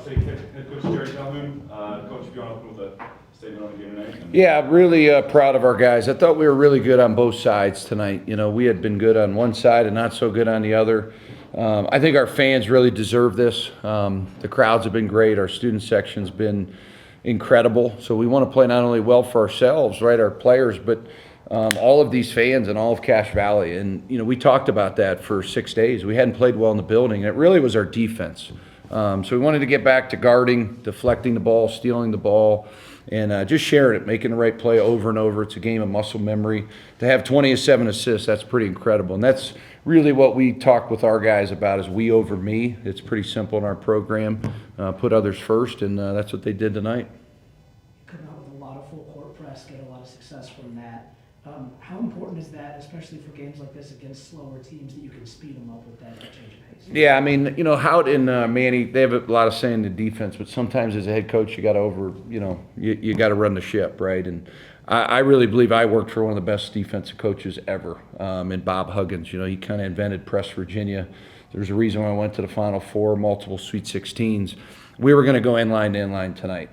State head coach Jerrod Calhoun. Coach, if you want to open with a statement on the game tonight. Yeah, really proud of our guys. I thought we were really good on both sides tonight. You know, we had been good on one side and not so good on the other. I think our fans really deserve this. The crowds have been great. Our student section's been incredible. So we want to play not only well for ourselves, right, our players, but all of these fans and all of Cache Valley. And, you know, we talked about that for 6 days. We hadn't played well in the building. It really was our defense. So we wanted to get back to guarding, deflecting the ball, stealing the ball, and just sharing it, making the right play over and over. It's a game of muscle memory. To have 27 assists, that's pretty incredible. And that's really what we talk with our guys about is we over me. It's pretty simple in our program. Put others first, and that's what they did tonight. Come out with a lot of full court press, get a lot of success from that. How important is that, especially for games like this against slower teams, that you can speed them up with that change of pace? Yeah, I mean, you know, Howard and Manny, they have a lot of say in the defense, but sometimes as a head coach, you got to you got to run the ship, right? And I really believe I worked for one of the best defensive coaches ever, in Bob Huggins. You know, he kind of invented Press Virginia. There's a reason why I went to the Final Four, multiple Sweet 16s. We were going to go inline to inline tonight.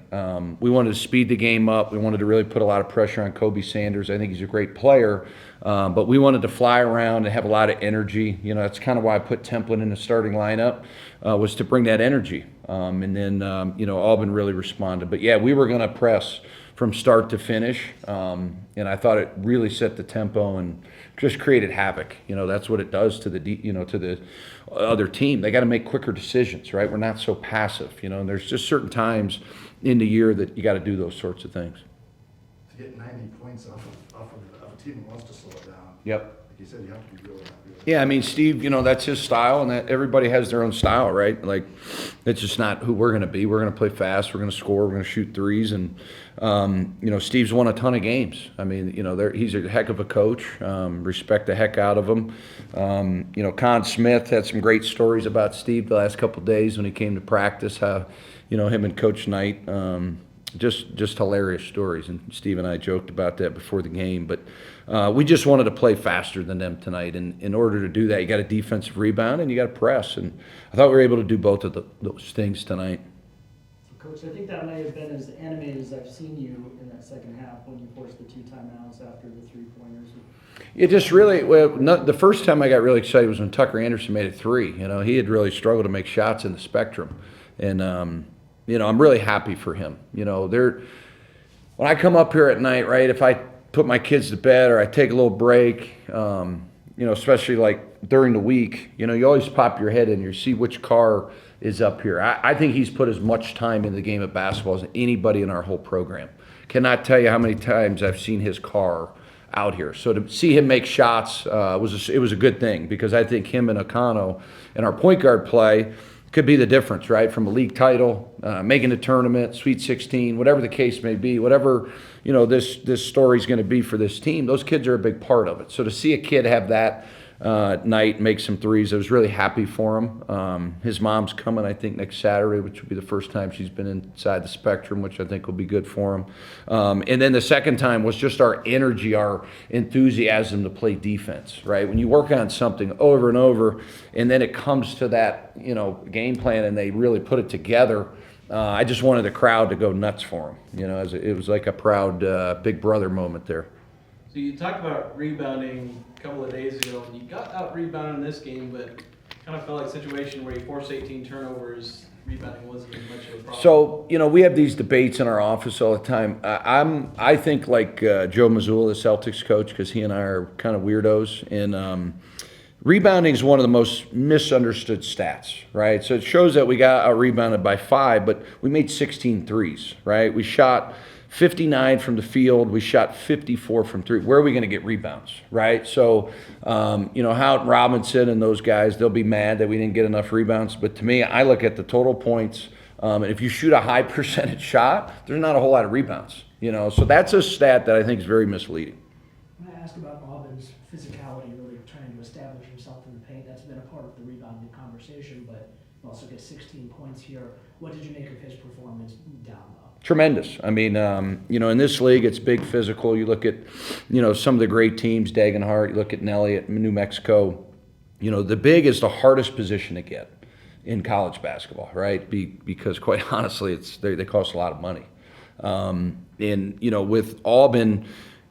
We wanted to speed the game up. We wanted to really put a lot of pressure on Kobe Sanders. I think he's a great player, but we wanted to fly around and have a lot of energy. You know, that's kind of why I put Templin in the starting lineup, was to bring that energy. And then, you know, Auburn really responded. But, yeah, we were going to press from start to finish, and I thought it really set the tempo and just created havoc. You know, that's what it does to the other team. They got to make quicker decisions, right? We're not so passive, you know, and there's just certain times in the year that you got to do those sorts of things. To get 90 points off of a team that wants to slow it down. Yep. Like you said, you have to be really happy with it. Yeah, I mean, Steve, you know, that's his style, and that everybody has their own style, right? Like, it's just not who we're going to be. We're going to play fast. We're going to score. We're going to shoot threes. And, you know, Steve's won a ton of games. I mean, you know, he's a heck of a coach. Respect the heck out of him. You know, Con Smith had some great stories about Steve the last couple of days when he came to practice, how, you know, him and Coach Knight, just hilarious stories. And Steve and I joked about that before the game. But we just wanted to play faster than them tonight. And in order to do that, you got a defensive rebound and you got to press. And I thought we were able to do both of those things tonight. So, Coach, I think that may have been as animated as I've seen you in that second half when you forced the 2 timeouts after the 3-pointers. It just really, the first time I got really excited was when Tucker Anderson made it 3. You know, he had really struggled to make shots in the spectrum. And, you know, I'm really happy for him. You know, when I come up here at night, right, if I put my kids to bed or I take a little break, you know, especially like during the week, you know, you always pop your head in, you see which car is up here. I think he's put as much time in the game of basketball as anybody in our whole program. Cannot tell you how many times I've seen his car out here. So to see him make shots it was a good thing, because I think him and Akano and our point guard play could be the difference, right? From a league title, making a tournament, Sweet 16, whatever the case may be, whatever, you know, this story's going to be for this team, those kids are a big part of it. So to see a kid have that night, make some threes, I was really happy for him. His mom's coming, I think, next Saturday, which will be the first time she's been inside the spectrum, which I think will be good for him. And then the second time was just our energy, our enthusiasm to play defense, right? When you work on something over and over, and then it comes to that, you know, game plan, and they really put it together. I just wanted the crowd to go nuts for him. You know, it was like a proud big brother moment there. So you talked about rebounding a couple of days ago, and you got out rebounded in this game, but kind of felt like a situation where you forced 18 turnovers. Rebounding wasn't as much of a problem. So, you know, we have these debates in our office all the time. I think like Joe Mazzulla, the Celtics coach, because he and I are kind of weirdos, and rebounding is one of the most misunderstood stats, right? So it shows that we got out rebounded by 5, but we made 16 threes, right? We shot 59 from the field. We shot 54 from 3. Where are we going to get rebounds, right? So, you know, Houghton Robinson and those guys, they'll be mad that we didn't get enough rebounds. But to me, I look at the total points, and if you shoot a high percentage shot, there's not a whole lot of rebounds, you know. So that's a stat that I think is very misleading. When I asked about Auburn's physicality, really trying to establish himself in the paint, that's been a part of the rebounding conversation, but you also get 16 points here. What did you make of his performance down low? Tremendous. I mean, you know, in this league, it's big physical. You look at, you know, some of the great teams, Dagenhart, you look at Nelly at New Mexico. You know, the big is the hardest position to get. in college basketball, right? Because quite honestly, they cost a lot of money. And, you know, with Auburn,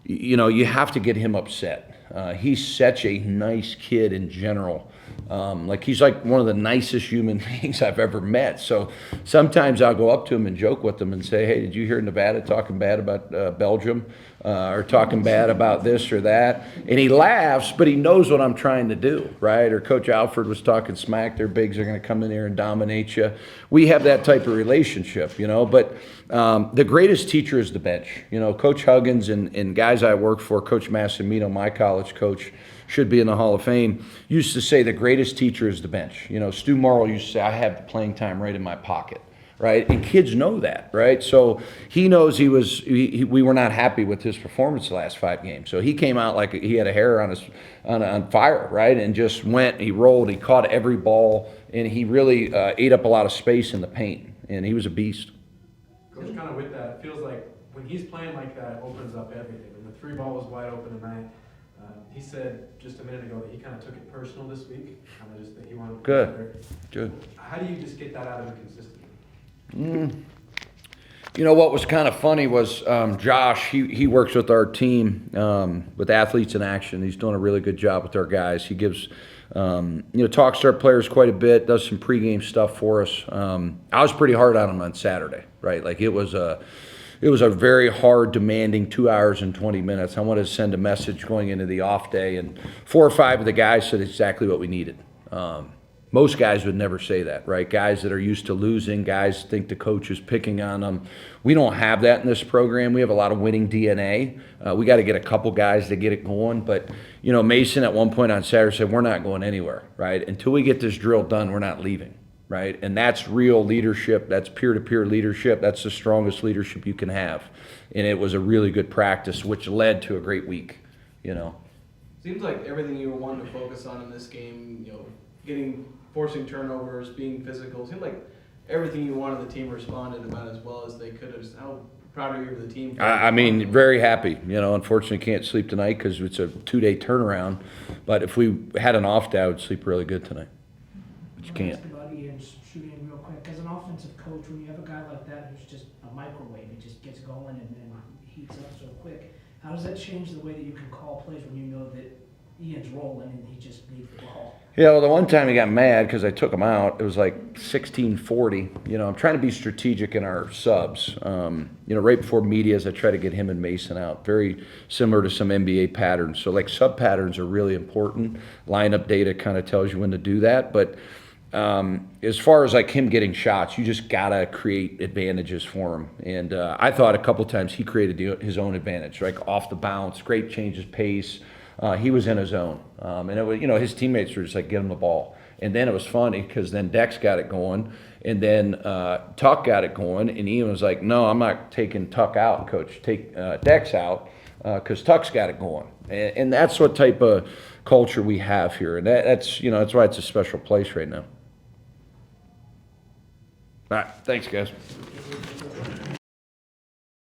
you know, you have to get him upset. He's such a nice kid in general. Like he's like one of the nicest human beings I've ever met. So sometimes I'll go up to him and joke with him and say, hey, did you hear Nevada talking bad about Belgium or talking bad about this or that? And he laughs, but he knows what I'm trying to do, right? Or Coach Alford was talking smack. Their bigs are going to come in here and dominate you. We have that type of relationship, you know, but the greatest teacher is the bench. You know, Coach Huggins and guys I work for, Coach Massimino, my college coach, should be in the Hall of Fame, used to say the greatest teacher is the bench. You know, Stu Morrill used to say, I have the playing time right in my pocket, right? And kids know that, right? So he knows we were not happy with his performance the last 5 games. So he came out like he had a hair on fire, right? And just went, he rolled, he caught every ball, and he really ate up a lot of space in the paint. And he was a beast. Coach, kind of with that, it feels like when he's playing like that, it opens up everything. When the 3 ball was wide open tonight, he said just a minute ago that he kind of took it personal this week, kind of just that he wanted to be better. Good. How do you just get that out of him consistently? You know, what was kind of funny was Josh, he works with our team with Athletes in Action. He's doing a really good job with our guys. He gives, you know, talks to our players quite a bit, does some pregame stuff for us. I was pretty hard on him on Saturday, right? Like it was a very hard, demanding 2 hours and 20 minutes. I wanted to send a message going into the off day, and 4 or 5 of the guys said exactly what we needed. Most guys would never say that, right? Guys that are used to losing, guys think the coach is picking on them. We don't have that in this program. We have a lot of winning DNA. We got to get a couple guys to get it going. But, you know, Mason at one point on Saturday said, we're not going anywhere, right? Until we get this drill done, we're not leaving. Right? And that's real leadership. That's peer-to-peer leadership. That's the strongest leadership you can have. And it was a really good practice, which led to a great week, you know. Seems like everything you were wanting to focus on in this game, you know, forcing turnovers, being physical, seemed like everything you wanted the team responded about as well as they could have. Just how proud are you of the team? I mean, very happy. You know, unfortunately can't sleep tonight because it's a 2-day turnaround. But if we had an off day, I would sleep really good tonight. But you can't. Shooting real quick, as an offensive coach, when you have a guy like that who's just a microwave, he just gets going and heats up so quick, how does that change the way that you can call plays when you know that Ian's rolling and he just needs the ball? Yeah, well, the one time he got mad because I took him out, it was like 16-40. You know, I'm trying to be strategic in our subs. You know, right before medias, I try to get him and Mason out. Very similar to some NBA patterns. So, like, sub patterns are really important. Lineup data kind of tells you when to do that. But as far as like him getting shots, you just gotta create advantages for him. And I thought a couple times he created his own advantage, like off the bounce, great changes pace. He was in his zone, and it was, you know, his teammates were just like, give him the ball. And then it was funny because then Dex got it going, and then Tuck got it going, and Ian was like, no, I'm not taking Tuck out, coach. Take Dex out because Tuck's got it going. And that's what type of culture we have here, and that's, you know, that's why it's a special place right now. All right, thanks, guys.